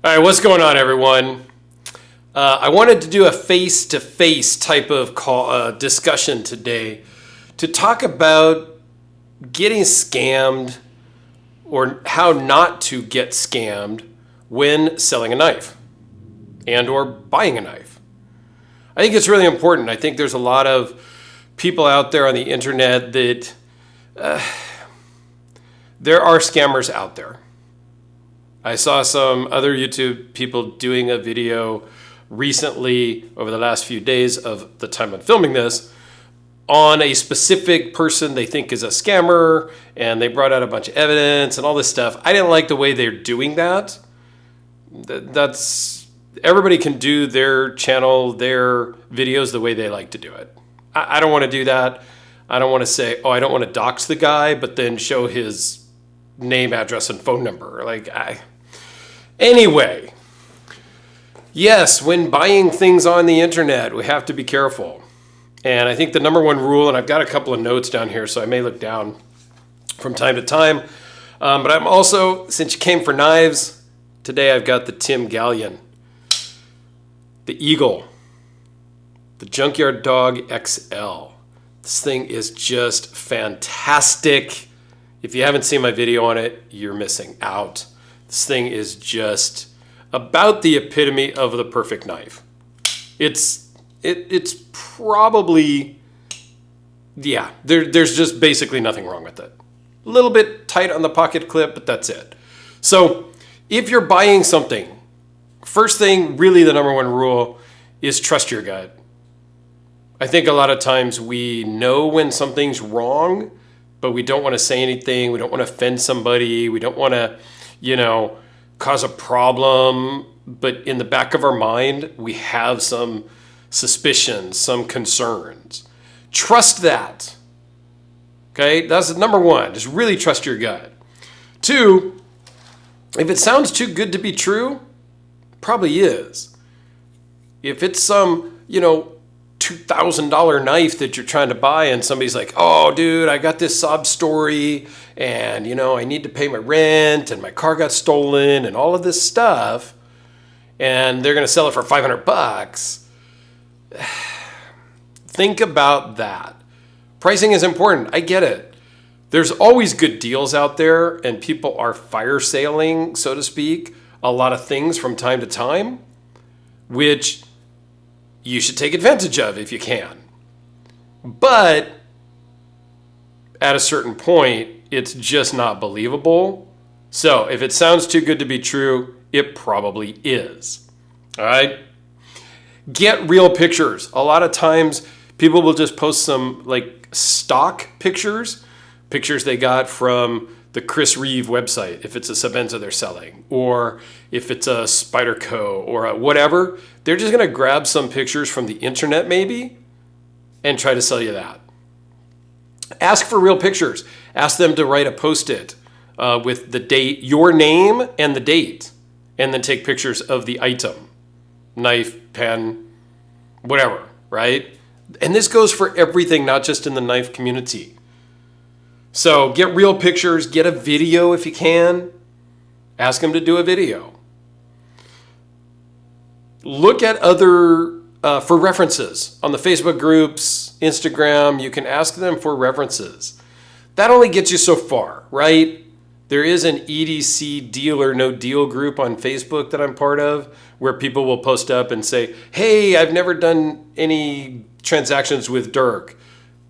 All right, what's going on, everyone? I wanted to do a face-to-face type of discussion today to talk about getting scammed or how not to get scammed when selling a knife and or buying a knife. I think it's really important. I think there's a lot of people out there on the internet that there are scammers out there. I saw some other YouTube people doing a video recently over the last few days of the time I'm filming this on a specific person they think is a scammer, and they brought out a bunch of evidence and all this stuff. I didn't like the way they're doing that. That's everybody can do their channel, their videos the way they like to do it. I don't want to do that. I don't want to say, oh, I don't want to dox the guy, but then show his name, address, and phone number. Anyway, yes, when buying things on the internet, we have to be careful. And I think the number one rule, and I've got a couple of notes down here, so I may look down from time to time. But I'm also, since you came for knives, today I've got the Tim Gallion, the Eagle, the Junkyard Dog XL. This thing is just fantastic. If you haven't seen my video on it, you're missing out. This thing is just about the epitome of the perfect knife. It's probably, yeah, there's just basically nothing wrong with it. A little bit tight on the pocket clip, but that's it. So if you're buying something, first thing, really the number one rule is trust your gut. I think a lot of times we know when something's wrong, but we don't want to say anything. We don't want to offend somebody. We don't want to, cause a problem. But in the back of our mind, we have some suspicions, some concerns. Trust that. Okay, that's number one. Just really trust your gut. Two, if it sounds too good to be true, probably is. If it's some, $2,000 knife that you're trying to buy and somebody's like, oh, dude, I got this sob story and, I need to pay my rent and my car got stolen and all of this stuff, and they're going to sell it for $500. Think about that. Pricing is important. I get it. There's always good deals out there, and people are fire sailing, so to speak, a lot of things from time to time, which you should take advantage of if you can. But at a certain point, it's just not believable. So if it sounds too good to be true, it probably is. All right? Get real pictures. A lot of times, people will just post some stock pictures they got from the Chris Reeve website, if it's a Sebenza they're selling, or if it's a Spyderco or a whatever. They're just going to grab some pictures from the internet maybe and try to sell you that. Ask for real pictures. Ask them to write a post-it with the date, your name and the date, and then take pictures of the item, knife, pen, whatever, right? And this goes for everything, not just in the knife community. So get real pictures, get a video if you can. Ask them to do a video. Look at other, for references on the Facebook groups, Instagram. You can ask them for references. That only gets you so far, right? There is an EDC Deal or No Deal group on Facebook that I'm part of, where people will post up and say, hey, I've never done any transactions with Dirk.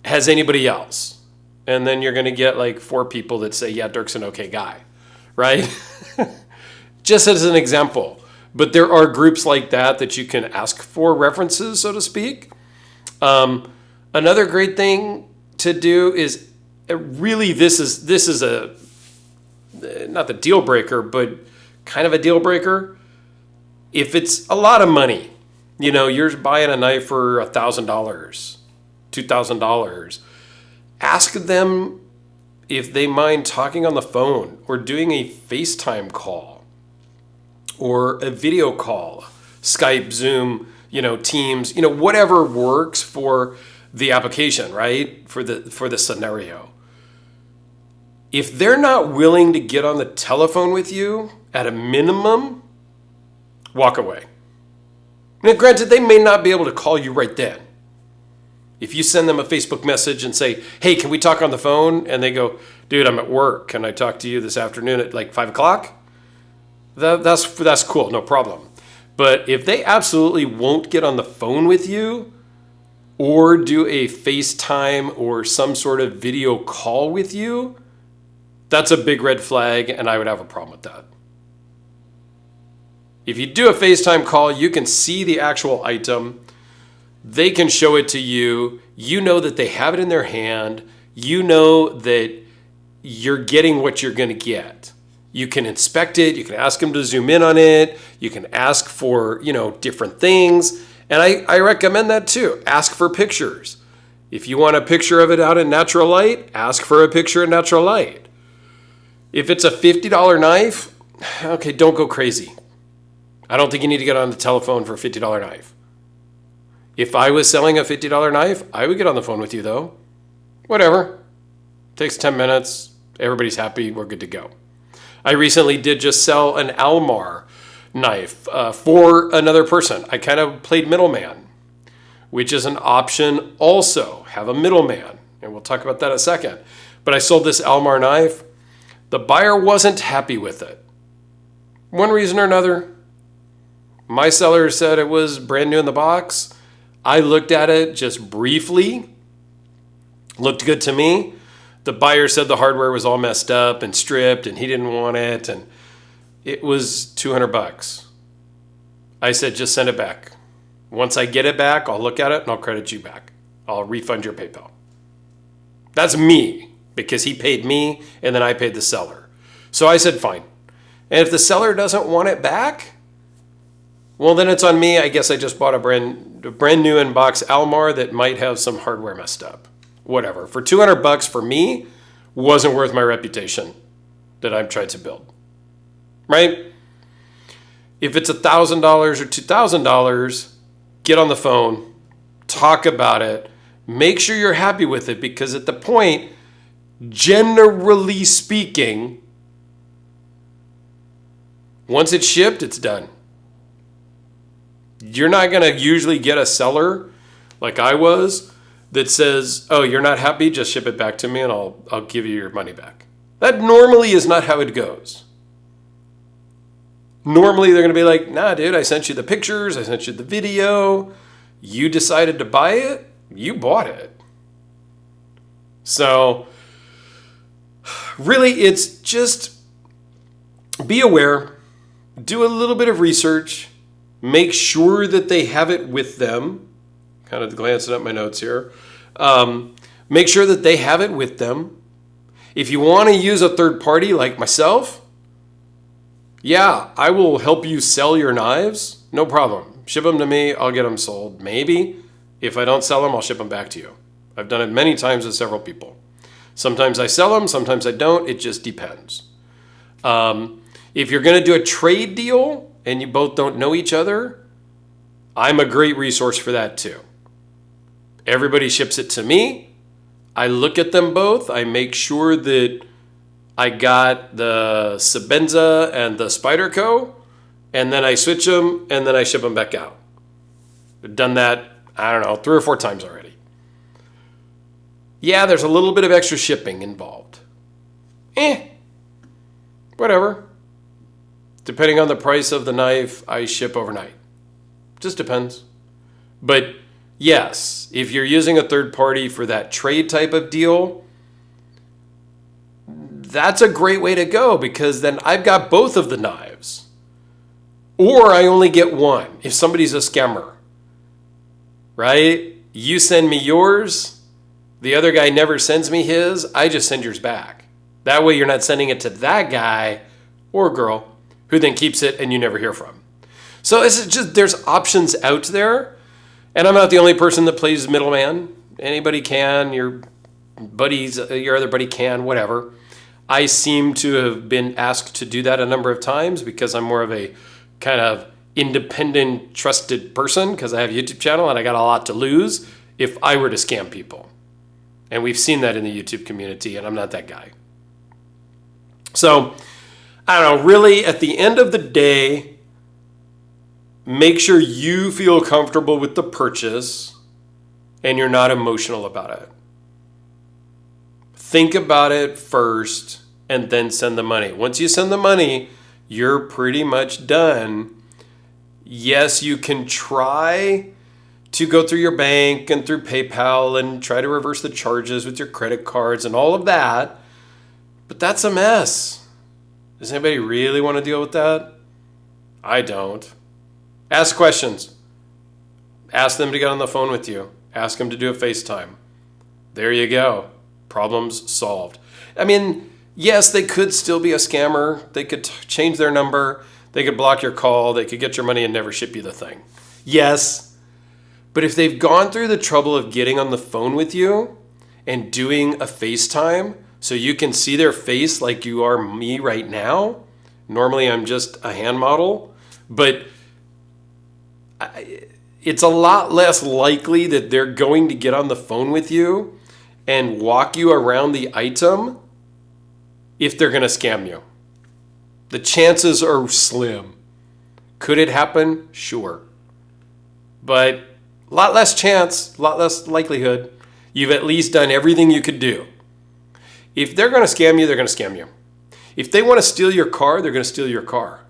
Has anybody else? And then you're going to get 4 people that say, yeah, Dirk's an okay guy, right? Just as an example. But there are groups like that you can ask for references, so to speak. Another great thing to do is really, this is a, not the deal breaker, but kind of a deal breaker. If it's a lot of money, you're buying a knife for $1,000, $2,000, ask them if they mind talking on the phone or doing a FaceTime call or a video call, Skype, Zoom, Teams, whatever works for the application, right? For the scenario. If they're not willing to get on the telephone with you at a minimum, Walk away. Now, granted, they may not be able to call you right then. If you send them a Facebook message and say, hey, can we talk on the phone? And they go, dude, I'm at work. Can I talk to you this afternoon at like 5 o'clock? That's cool, no problem. But if they absolutely won't get on the phone with you or do a FaceTime or some sort of video call with you, that's a big red flag, and I would have a problem with that. If you do a FaceTime call, you can see the actual item. They can show it to you. You know that they have it in their hand. You know that you're getting what you're going to get. You can inspect it. You can ask them to zoom in on it. You can ask for, different things. And I recommend that too. Ask for pictures. If you want a picture of it out in natural light, ask for a picture in natural light. If it's a $50 knife, okay, don't go crazy. I don't think you need to get on the telephone for a $50 knife. If I was selling a $50 knife, I would get on the phone with you though. Whatever. Takes 10 minutes. Everybody's happy. We're good to go. I recently did just sell an Almar knife for another person. I kind of played middleman, which is an option also. Have a middleman. And we'll talk about that in a second. But I sold this Almar knife. The buyer wasn't happy with it. One reason or another. My seller said it was brand new in the box. I looked at it just briefly. Looked good to me. The buyer said the hardware was all messed up and stripped and he didn't want it. And it was $200. I said, just send it back. Once I get it back, I'll look at it and I'll credit you back. I'll refund your PayPal. That's me, because he paid me and then I paid the seller. So I said, fine. And if the seller doesn't want it back, well, then it's on me. I guess I just bought a brand new in-box Almar that might have some hardware messed up. Whatever. For $200 for me, wasn't worth my reputation that I've tried to build. Right? If it's $1,000 or $2,000, get on the phone, talk about it, make sure you're happy with it, because at the point, generally speaking, once it's shipped, it's done. You're not going to usually get a seller like I was that says, oh, you're not happy? Just ship it back to me and I'll give you your money back. That normally is not how it goes. Normally they're going to be like, nah, dude, I sent you the pictures. I sent you the video. You decided to buy it. You bought it. So really, it's just be aware. Do a little bit of research. Make sure that they have it with them. Kind of glancing at my notes here. Make sure that they have it with them. If you want to use a third party like myself, yeah, I will help you sell your knives. No problem. Ship them to me. I'll get them sold. Maybe. If I don't sell them, I'll ship them back to you. I've done it many times with several people. Sometimes I sell them. Sometimes I don't. It just depends. If you're going to do a trade deal and you both don't know each other, I'm a great resource for that too. Everybody ships it to me. I look at them both. I make sure that I got the Sebenza and the Spyderco, and then I switch them, and then I ship them back out. I've done that, 3 or 4 times already. Yeah, there's a little bit of extra shipping involved. Whatever. Depending on the price of the knife, I ship overnight. Just depends. But yes, if you're using a third party for that trade type of deal, that's a great way to go, because then I've got both of the knives. Or I only get one if somebody's a scammer. Right? You send me yours, the other guy never sends me his, I just send yours back. That way you're not sending it to that guy or girl who then keeps it and you never hear from. So it's just, there's options out there. And I'm not the only person that plays middleman. Anybody can, your buddies, your other buddy can, whatever. I seem to have been asked to do that a number of times because I'm more of a kind of independent, trusted person, because I have a YouTube channel and I got a lot to lose if I were to scam people. And we've seen that in the YouTube community, and I'm not that guy. So, I don't know, really, at the end of the day, make sure you feel comfortable with the purchase and you're not emotional about it. Think about it first and then send the money. Once you send the money, you're pretty much done. Yes, you can try to go through your bank and through PayPal and try to reverse the charges with your credit cards and all of that, but that's a mess. Does anybody really want to deal with that? I don't. Ask questions. Ask them to get on the phone with you. Ask them to do a FaceTime. There you go. Problems solved. I mean, yes, they could still be a scammer. They could change their number. They could block your call. They could get your money and never ship you the thing. Yes. But if they've gone through the trouble of getting on the phone with you and doing a FaceTime so you can see their face like you are me right now, normally I'm just a hand model, but it's a lot less likely that they're going to get on the phone with you and walk you around the item if they're going to scam you. The chances are slim. Could it happen? Sure. But a lot less chance, a lot less likelihood. You've at least done everything you could do. If they're going to scam you, they're going to scam you. If they want to steal your car, they're going to steal your car.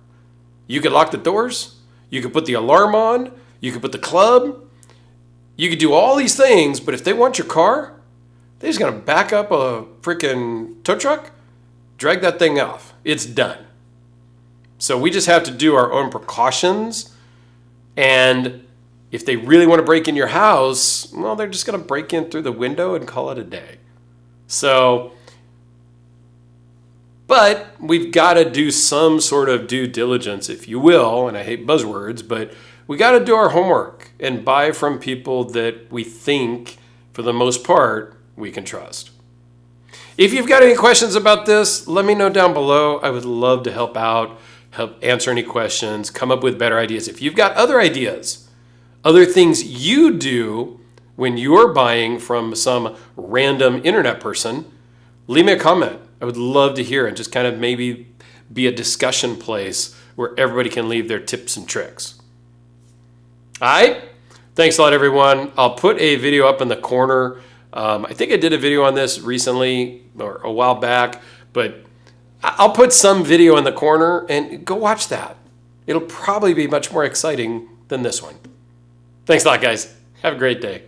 You could lock the doors. You could put the alarm on. You could put the club. You could do all these things, but if they want your car, they're just going to back up a freaking tow truck, drag that thing off. It's done. So we just have to do our own precautions. And if they really want to break in your house, well, they're just going to break in through the window and call it a day. So, but we've got to do some sort of due diligence, if you will, and I hate buzzwords, but we got to do our homework and buy from people that we think, for the most part, we can trust. If you've got any questions about this, let me know down below. I would love to help out, help answer any questions, come up with better ideas. If you've got other ideas, other things you do when you're buying from some random internet person, leave me a comment. I would love to hear and just kind of maybe be a discussion place where everybody can leave their tips and tricks. All right? Thanks a lot, everyone. I'll put a video up in the corner. I think I did a video on this recently or a while back, but I'll put some video in the corner and go watch that. It'll probably be much more exciting than this one. Thanks a lot, guys. Have a great day.